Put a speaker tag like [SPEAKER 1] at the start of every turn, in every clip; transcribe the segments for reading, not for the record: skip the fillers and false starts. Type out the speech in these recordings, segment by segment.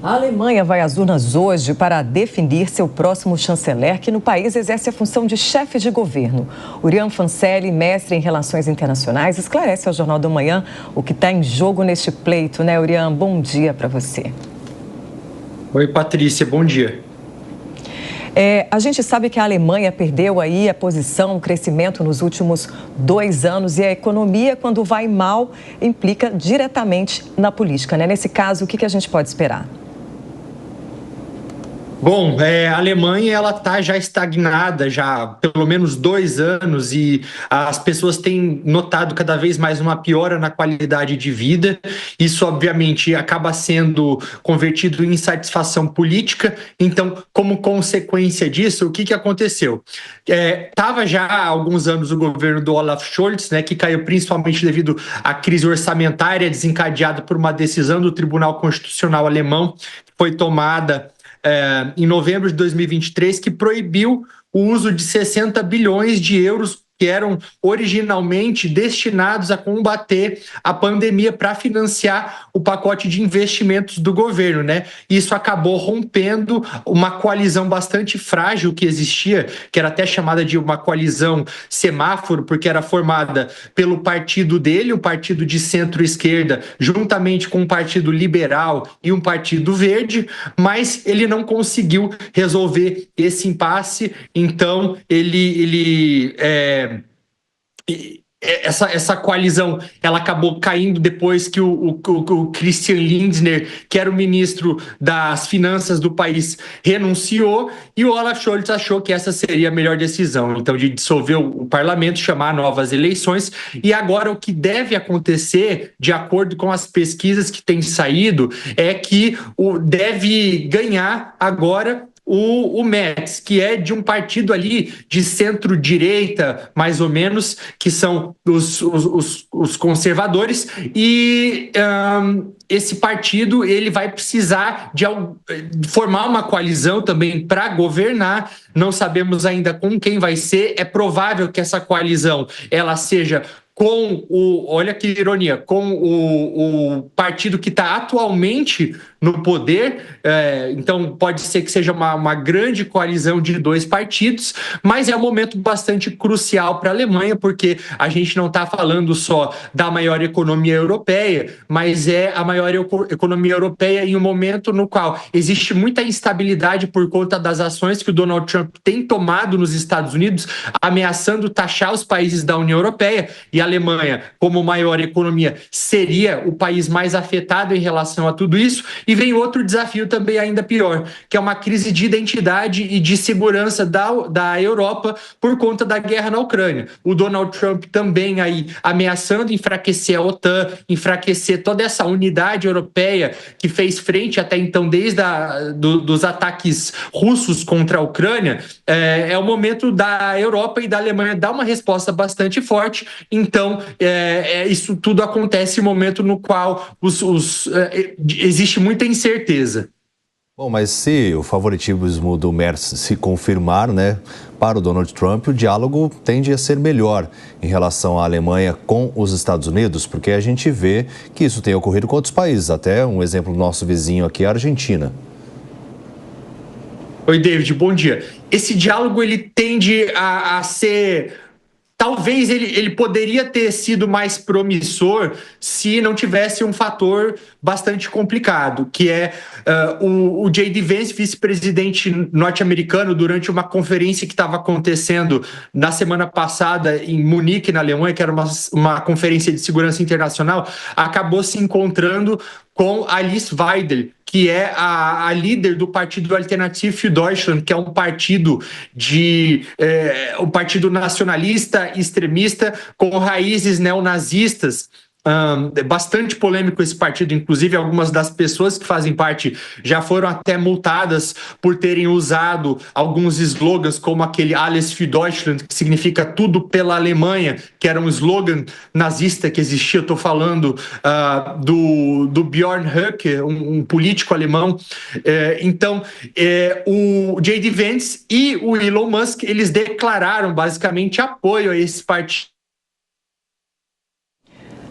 [SPEAKER 1] A Alemanha vai às urnas hoje para definir seu próximo chanceler, que no país exerce a função de chefe de governo. Urian Fancelli, mestre em Relações Internacionais, esclarece ao Jornal da Manhã o que está em jogo neste pleito, né, Urian? Bom dia para você.
[SPEAKER 2] Oi, Patrícia, bom dia.
[SPEAKER 1] A gente sabe que a Alemanha perdeu aí a posição, o crescimento nos últimos 2 anos, e a economia, quando vai mal, implica diretamente na política, né? Nesse caso, o que a gente pode esperar?
[SPEAKER 2] Bom, a Alemanha ela está já estagnada já há pelo menos 2 anos e as pessoas têm notado cada vez mais uma piora na qualidade de vida. Isso, obviamente, acaba sendo convertido em insatisfação política. Então, como consequência disso, o que aconteceu? Estava já há alguns anos o governo do Olaf Scholz, né, que caiu principalmente devido à crise orçamentária desencadeada por uma decisão do Tribunal Constitucional alemão, que foi tomada em novembro de 2023, que proibiu o uso de 60 bilhões de euros que eram originalmente destinados a combater a pandemia para financiar o pacote de investimentos do governo, né? Isso acabou rompendo uma coalizão bastante frágil que existia, que era até chamada de uma coalizão semáforo, porque era formada pelo partido dele, o partido de centro-esquerda, juntamente com um partido liberal e um partido verde, mas ele não conseguiu resolver esse impasse, então essa coalizão ela acabou caindo depois que o Christian Lindner, que era o ministro das Finanças do país, renunciou, e o Olaf Scholz achou que essa seria a melhor decisão, então, de dissolver o parlamento, chamar novas eleições. E agora o que deve acontecer, de acordo com as pesquisas que têm saído, é que deve ganhar agora o Merz, que é de um partido ali de centro-direita, mais ou menos, que são os conservadores, e esse partido ele vai precisar de formar uma coalizão também para governar. Não sabemos ainda com quem vai ser. É provável que essa coalizão ela seja olha que ironia, com o partido que está atualmente no poder, então pode ser que seja uma grande coalizão de 2 partidos, mas é um momento bastante crucial para a Alemanha, porque a gente não está falando só da maior economia europeia, mas é a maior economia europeia em um momento no qual existe muita instabilidade por conta das ações que o Donald Trump tem tomado nos Estados Unidos, ameaçando taxar os países da União Europeia, e a Alemanha, como maior economia, seria o país mais afetado em relação a tudo isso. E vem outro desafio também ainda pior, que é uma crise de identidade e de segurança da Europa por conta da guerra na Ucrânia. O Donald Trump também aí ameaçando enfraquecer a OTAN, enfraquecer toda essa unidade europeia que fez frente até então desde dos ataques russos contra a Ucrânia. É o momento da Europa e da Alemanha dar uma resposta bastante forte. Então, isso tudo acontece em um momento no qual existe muita incerteza.
[SPEAKER 3] Bom, mas se o favoritismo do Merz se confirmar, né, para o Donald Trump, o diálogo tende a ser melhor em relação à Alemanha com os Estados Unidos, porque a gente vê que isso tem ocorrido com outros países, até um exemplo nosso vizinho aqui, a Argentina.
[SPEAKER 2] Oi, David, bom dia. Esse diálogo ele tende a ser... Talvez ele poderia ter sido mais promissor se não tivesse um fator bastante complicado, que é o J.D. Vance, vice-presidente norte-americano, durante uma conferência que estava acontecendo na semana passada em Munique, na Alemanha, que era uma conferência de segurança internacional, acabou se encontrando com Alice Weidel, que é a líder do partido Alternative für Deutschland, que é um partido um partido nacionalista, extremista, com raízes neonazistas. Bastante polêmico esse partido, inclusive algumas das pessoas que fazem parte já foram até multadas por terem usado alguns slogans como aquele Alles für Deutschland, que significa tudo pela Alemanha, que era um slogan nazista que existia. Estou falando do Björn Höcke, um político alemão. Então, o J.D. Vance e o Elon Musk, eles declararam basicamente apoio a esse partido.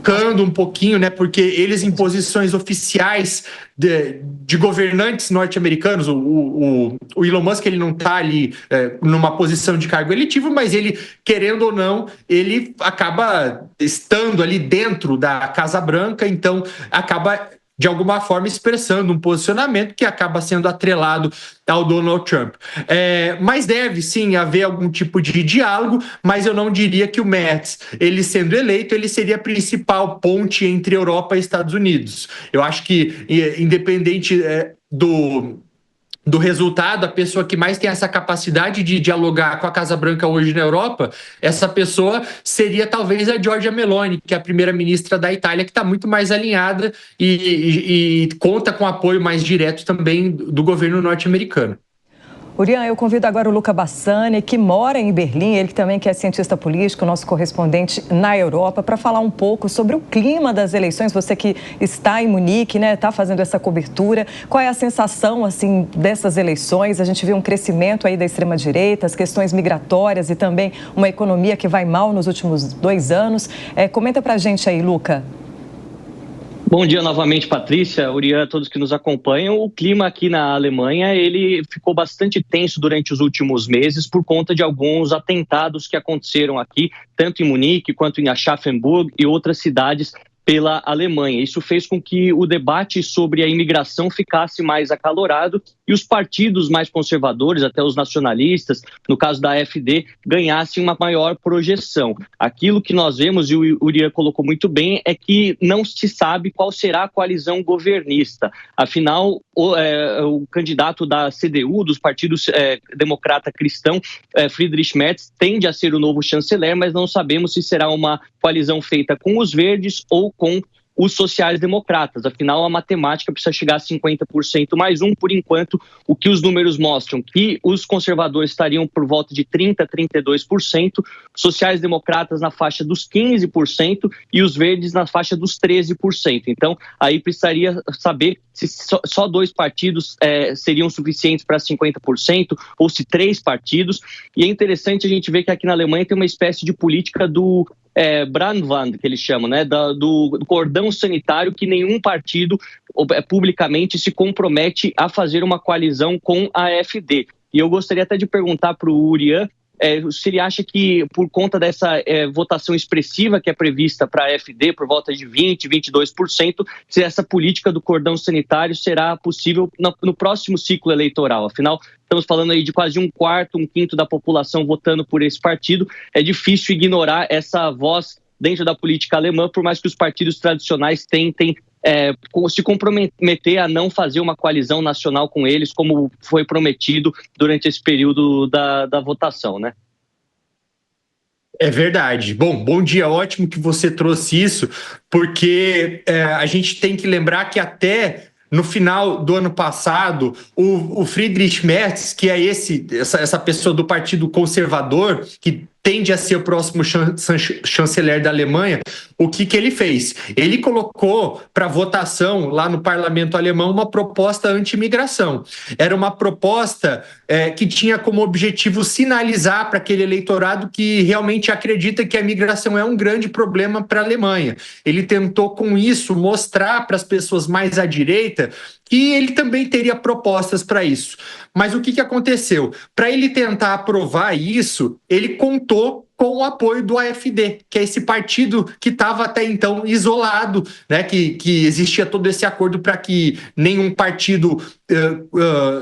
[SPEAKER 2] chocando um pouquinho, né? Porque eles, em posições oficiais de governantes norte-americanos, o Elon Musk, ele não está ali numa posição de cargo eletivo, mas ele, querendo ou não, ele acaba estando ali dentro da Casa Branca, então acaba de alguma forma expressando um posicionamento que acaba sendo atrelado ao Donald Trump. Mas deve sim haver algum tipo de diálogo, mas eu não diria que o Merz, ele sendo eleito, ele seria a principal ponte entre Europa e Estados Unidos. Eu acho que, independente do resultado, a pessoa que mais tem essa capacidade de dialogar com a Casa Branca hoje na Europa, essa pessoa seria talvez a Giorgia Meloni, que é a primeira-ministra da Itália, que está muito mais alinhada e conta com apoio mais direto também do governo norte-americano.
[SPEAKER 1] Urian, eu convido agora o Luca Bassani, que mora em Berlim, ele também que é cientista político, nosso correspondente na Europa, para falar um pouco sobre o clima das eleições. Você que está em Munique, né, está fazendo essa cobertura. Qual é a sensação, assim, dessas eleições? A gente viu um crescimento aí da extrema-direita, as questões migratórias e também uma economia que vai mal nos últimos 2 anos. Comenta para a gente aí, Luca.
[SPEAKER 4] Bom dia novamente, Patrícia, Urian, todos que nos acompanham. O clima aqui na Alemanha, ele ficou bastante tenso durante os últimos meses por conta de alguns atentados que aconteceram aqui, tanto em Munique quanto em Aschaffenburg e outras cidades pela Alemanha. Isso fez com que o debate sobre a imigração ficasse mais acalorado e os partidos mais conservadores, até os nacionalistas, no caso da AfD, ganhassem uma maior projeção. Aquilo que nós vemos, e o Urian colocou muito bem, é que não se sabe qual será a coalizão governista. Afinal, o candidato da CDU, dos partidos democrata cristão, Friedrich Merz, tende a ser o novo chanceler, mas não sabemos se será uma coalizão feita com os verdes ou com os sociais-democratas. Afinal, a matemática precisa chegar a 50% mais um. Por enquanto, o que os números mostram que os conservadores estariam por volta de 30% a 32%, sociais-democratas na faixa dos 15% e os verdes na faixa dos 13%. Então, aí precisaria saber se só 2 partidos seriam suficientes para 50% ou se 3 partidos. E é interessante a gente ver que aqui na Alemanha tem uma espécie de política do Brandwand, que eles chamam, né, do cordão sanitário, que nenhum partido publicamente se compromete a fazer uma coalizão com a AfD. E eu gostaria até de perguntar para o Urian se ele acha que, por conta dessa votação expressiva que é prevista para a AfD, por volta de 20%, 22%, se essa política do cordão sanitário será possível no próximo ciclo eleitoral. Afinal, estamos falando aí de quase 1/4, 1/5 da população votando por esse partido. É difícil ignorar essa voz dentro da política alemã, por mais que os partidos tradicionais tentem se comprometer a não fazer uma coalizão nacional com eles, como foi prometido durante esse período da votação, né?
[SPEAKER 2] É verdade. Bom dia, ótimo que você trouxe isso, porque a gente tem que lembrar que até no final do ano passado, o Friedrich Merz, que é essa pessoa do Partido Conservador, que tende a ser o próximo chanceler da Alemanha, o que ele fez? Ele colocou para votação lá no parlamento alemão uma proposta anti-imigração. Era uma proposta que tinha como objetivo sinalizar para aquele eleitorado que realmente acredita que a imigração é um grande problema para a Alemanha. Ele tentou com isso mostrar para as pessoas mais à direita que ele também teria propostas para isso. Mas o que aconteceu? Para ele tentar aprovar isso, ele contou com o apoio do AfD, que é esse partido que estava até então isolado, né? Que existia todo esse acordo para que nenhum partido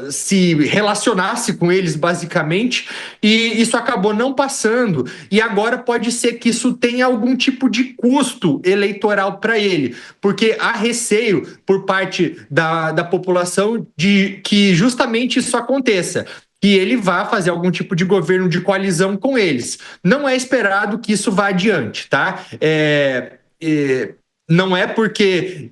[SPEAKER 2] se relacionasse com eles, basicamente, e isso acabou não passando, e agora pode ser que isso tenha algum tipo de custo eleitoral para ele, porque há receio por parte da população de que justamente isso aconteça, que ele vá fazer algum tipo de governo de coalizão com eles. Não é esperado que isso vá adiante, tá? Não é porque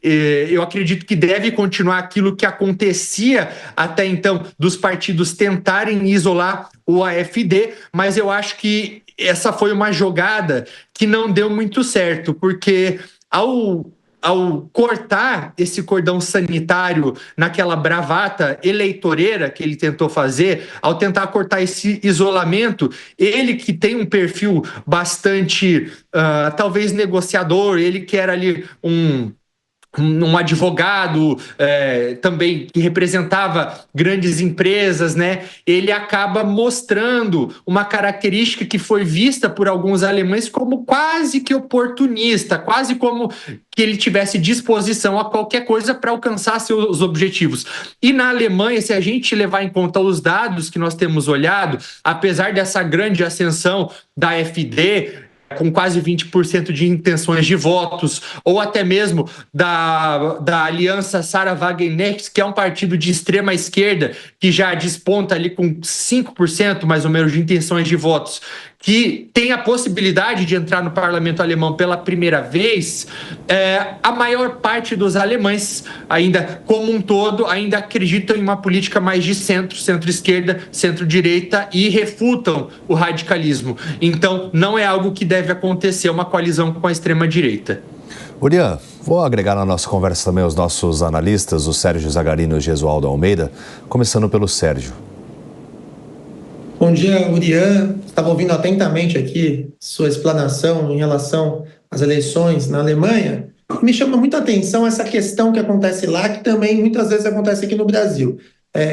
[SPEAKER 2] eu acredito que deve continuar aquilo que acontecia até então, dos partidos tentarem isolar o AfD, mas eu acho que essa foi uma jogada que não deu muito certo, porque ao ao cortar esse cordão sanitário naquela bravata eleitoreira que ele tentou fazer, ao tentar cortar esse isolamento, ele que tem um perfil bastante, talvez negociador, ele que era ali um advogado também que representava grandes empresas, né? Ele acaba mostrando uma característica que foi vista por alguns alemães como quase que oportunista, quase como que ele tivesse disposição a qualquer coisa para alcançar seus objetivos. E na Alemanha, se a gente levar em conta os dados que nós temos olhado, apesar dessa grande ascensão da AfD, com quase 20% de intenções de votos, ou até mesmo da aliança Sarah Wagenknecht, que é um partido de extrema esquerda, que já desponta ali com 5% mais ou menos de intenções de votos, que tem a possibilidade de entrar no parlamento alemão pela primeira vez, a maior parte dos alemães, ainda como um todo, ainda acreditam em uma política mais de centro, centro-esquerda, centro-direita e refutam o radicalismo. Então, não é algo que deve acontecer, uma coalizão com a extrema-direita.
[SPEAKER 3] Urian, vou agregar na nossa conversa também os nossos analistas, o Sérgio Zagarino e o Gesualdo Almeida, começando pelo Sérgio.
[SPEAKER 5] Bom dia, Urian. Estava ouvindo atentamente aqui sua explanação em relação às eleições na Alemanha. Me chama muita atenção essa questão que acontece lá, que também muitas vezes acontece aqui no Brasil.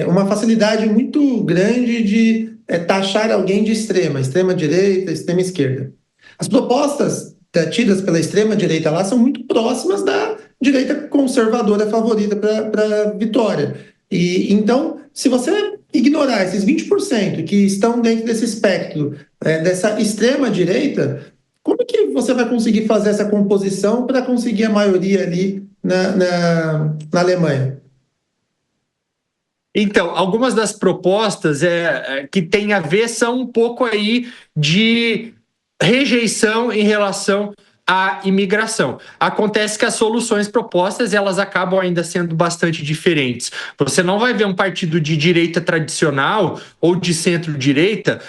[SPEAKER 5] Uma facilidade muito grande de taxar alguém de extrema-direita, extrema-esquerda. As propostas tidas pela extrema-direita lá são muito próximas da direita conservadora favorita para a vitória. E então, se você ignorar esses 20% que estão dentro desse espectro, dessa extrema-direita, como que você vai conseguir fazer essa composição para conseguir a maioria ali na Alemanha?
[SPEAKER 2] Então, algumas das propostas que têm a ver são um pouco aí de rejeição em relação à imigração. Acontece que as soluções propostas, elas acabam ainda sendo bastante diferentes. Você não vai ver um partido de direita tradicional ou de centro-direita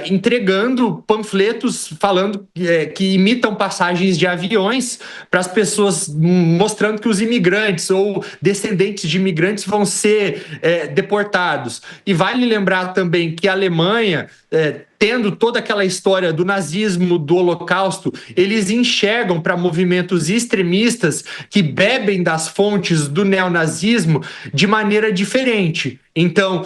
[SPEAKER 2] entregando panfletos falando que imitam passagens de aviões para as pessoas, mostrando que os imigrantes ou descendentes de imigrantes vão ser deportados. E vale lembrar também que a Alemanha, tendo toda aquela história do nazismo, do Holocausto, eles enxergam para movimentos extremistas que bebem das fontes do neonazismo de maneira diferente. Então,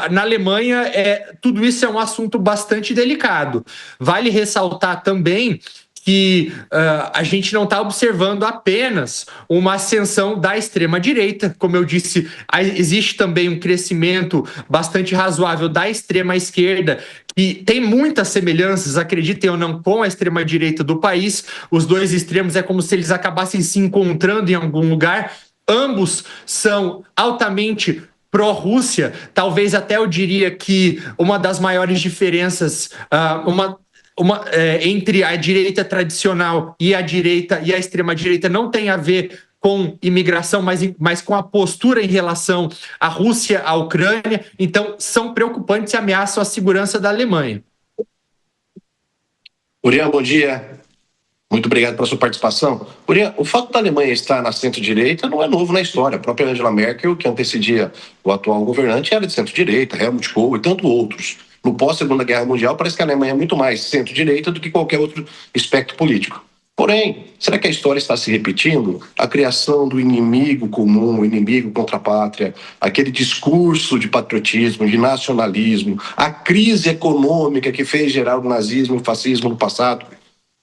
[SPEAKER 2] na Alemanha, tudo isso é um assunto bastante delicado. Vale ressaltar também que a gente não está observando apenas uma ascensão da extrema-direita. Como eu disse, existe também um crescimento bastante razoável da extrema-esquerda, que tem muitas semelhanças, acreditem ou não, com a extrema-direita do país. Os dois extremos é como se eles acabassem se encontrando em algum lugar. Ambos são altamente pró-Rússia. Talvez até eu diria que uma das maiores diferenças, entre a direita tradicional e a direita e a extrema-direita não tem a ver com imigração, mas com a postura em relação à Rússia, à Ucrânia. Então, são preocupantes e ameaçam a segurança da Alemanha.
[SPEAKER 6] Urian, bom dia. Muito obrigado pela sua participação. Urian, o fato da Alemanha estar na centro-direita não é novo na história. A própria Angela Merkel, que antecedia o atual governante, era de centro-direita, Helmut Kohl e tantos outros. No pós-Segunda Guerra Mundial, parece que a Alemanha é muito mais centro-direita do que qualquer outro espectro político. Porém, será que a história está se repetindo? A criação do inimigo comum, o inimigo contra a pátria, aquele discurso de patriotismo, de nacionalismo, a crise econômica que fez gerar o nazismo e o fascismo no passado,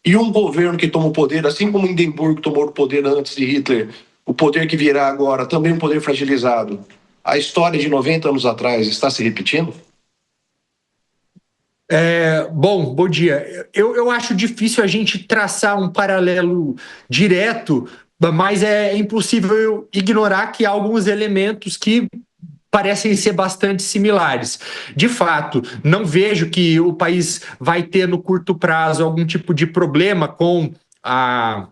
[SPEAKER 6] e um governo que toma o poder, assim como Hindenburg tomou o poder antes de Hitler, o poder que virá agora, também um poder fragilizado. A história de 90 anos atrás está se repetindo?
[SPEAKER 2] Bom dia. Eu acho difícil a gente traçar um paralelo direto, mas é impossível ignorar que há alguns elementos que parecem ser bastante similares. De fato, não vejo que o país vai ter no curto prazo algum tipo de problema com a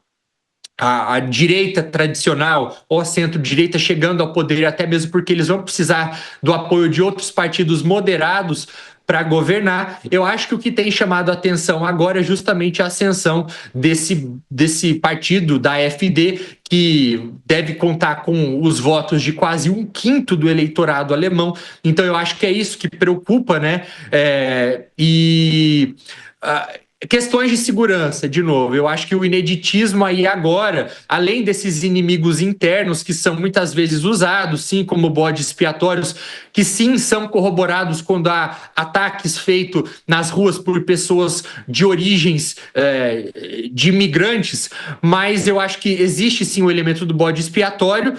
[SPEAKER 2] direita tradicional ou a centro-direita chegando ao poder, até mesmo porque eles vão precisar do apoio de outros partidos moderados para governar. Eu acho que o que tem chamado a atenção agora é justamente a ascensão desse partido, da AfD, que deve contar com os votos de quase 1/5 do eleitorado alemão. Então, eu acho que é isso que preocupa, né? Questões de segurança, de novo, eu acho que o ineditismo aí agora, além desses inimigos internos que são muitas vezes usados, sim, como bodes expiatórios, que sim são corroborados quando há ataques feitos nas ruas por pessoas de origens de imigrantes, mas eu acho que existe sim o elemento do bode expiatório,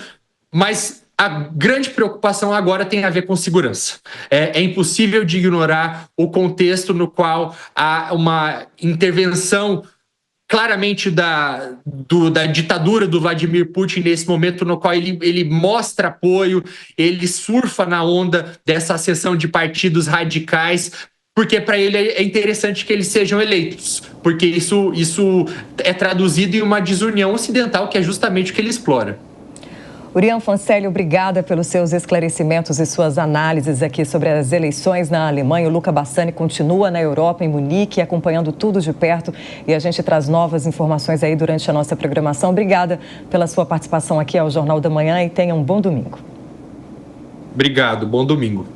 [SPEAKER 2] mas a grande preocupação agora tem a ver com segurança. É impossível de ignorar o contexto no qual há uma intervenção claramente da ditadura do Vladimir Putin nesse momento, no qual ele mostra apoio, ele surfa na onda dessa ascensão de partidos radicais, porque para ele é interessante que eles sejam eleitos, porque isso é traduzido em uma desunião ocidental, que é justamente o que ele explora.
[SPEAKER 1] Urian Fancelli, obrigada pelos seus esclarecimentos e suas análises aqui sobre as eleições na Alemanha. O Luca Bassani continua na Europa, em Munique, acompanhando tudo de perto, e a gente traz novas informações aí durante a nossa programação. Obrigada pela sua participação aqui ao Jornal da Manhã e tenha um bom domingo.
[SPEAKER 2] Obrigado, bom domingo.